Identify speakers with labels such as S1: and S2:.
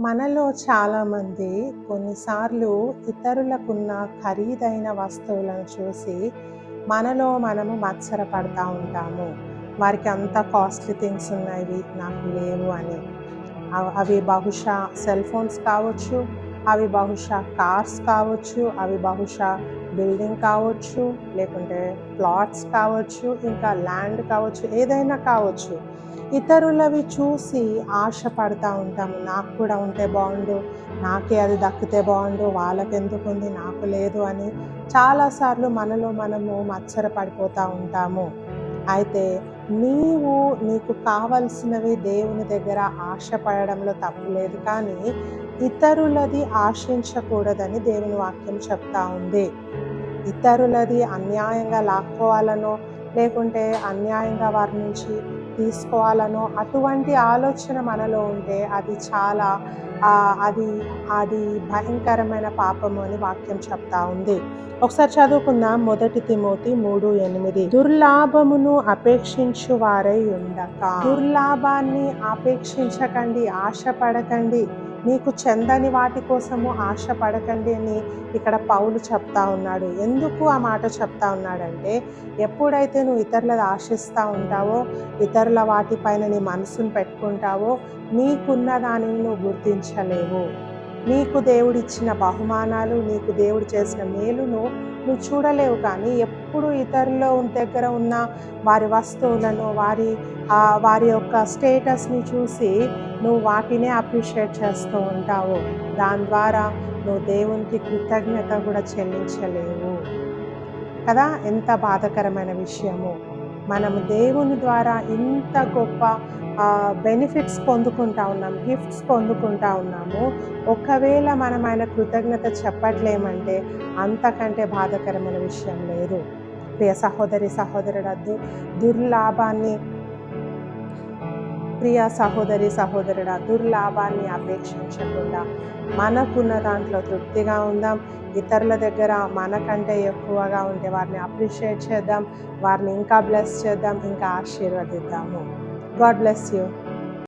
S1: మనలో చాలామంది కొన్నిసార్లు ఇతరులకున్న ఖరీదైన వస్తువులను చూసి మనలో మనము మత్సరపడతా ఉంటాము. వారికి అంత కాస్ట్‌లీ థింగ్స్ ఉన్నవి నాకు లేవు అని. అవి బహుశా సెల్ ఫోన్స్ కావచ్చు, అవి బహుశా కార్స్ కావచ్చు, అవి బహుశా బిల్డింగ్ కావచ్చు, లేకుంటే ప్లాట్స్ కావచ్చు, ఇంకా ల్యాండ్ కావచ్చు, ఏదైనా కావచ్చు. ఇతరులవి చూసి ఆశపడతా ఉంటాము. నాకు కూడా ఉంటే బావుండు, నాకే అది దక్కితే బావుండు, వాళ్ళకెందుకుంది నాకు లేదు అని చాలాసార్లు మనలో మనము మత్సర పడిపోతూ ఉంటాము. అయితే నీకు కావలసినవి దేవుని దగ్గర ఆశపడడంలో తప్పు లేదు, కానీ ఇతరులది ఆశించకూడదని దేవుని వాక్యం చెప్తా ఉంది. ఇతరులది అన్యాయంగా లాక్కోవాలనో, లేకుంటే అన్యాయంగా వారి నుంచి తీసుకోవాలనో అటువంటి ఆలోచన మనలో ఉంటే అది చాలా అది అది భయంకరమైన పాపము అని వాక్యం చెప్తా ఉంది. ఒకసారి చదువుకుందాం. 1 తిమోతి 3:8. దుర్లాభమును అపేక్షించు వారై ఉండక. దుర్లాభాన్ని ఆపేక్షించకండి, ఆశపడకండి, మీకు చెందని వాటి కోసము ఆశపడకండి అని ఇక్కడ పౌలు చెప్తా ఉన్నాడు. ఎందుకు ఆ మాట చెప్తా ఉన్నాడంటే, ఎప్పుడైతే నువ్వు ఇతరులది ఆశిస్తూ ఉంటావో, ఇతరుల వాటిపైన నీ మనసును పెట్టుకుంటావో, నీకున్న దానిని నువ్వు గుర్తించలేవు. నీకు దేవుడిచ్చిన బహుమానాలు, నీకు దేవుడు చేసిన మేలును నువ్వు చూడలేవు. కానీ ఎప్పుడు ఇతరుల దగ్గర ఉన్న వారి వస్తువులను, వారి యొక్క స్టేటస్ని చూసి నువ్వు వాటినే అప్రిషియేట్ చేస్తూ ఉంటావు. దాని ద్వారా నువ్వు దేవునికి కృతజ్ఞత కూడా చెల్లించలేవు కదా. ఎంత బాధాకరమైన విషయము. మనము దేవుని ద్వారా ఇంత గొప్ప బెనిఫిట్స్ పొందుకుంటా ఉన్నాము, గిఫ్ట్స్ పొందుకుంటా ఉన్నాము. ఒకవేళ మనం ఆయన కృతజ్ఞత చెప్పట్లేమంటే అంతకంటే బాధాకరమైన విషయం లేదు. ప్రియ సహోదరి సహోదరుడు, దుర్లాభాన్ని అపేక్షించకుండా మనకున్న దాంట్లో తృప్తిగా ఉందాం. ఇతరుల దగ్గర మనకంటే ఎక్కువగా ఉంటే వారిని అప్రిషియేట్ చేద్దాం, వారిని ఇంకా బ్లెస్ చేద్దాం, ఇంకా ఆశీర్వదిద్దాము. God bless you.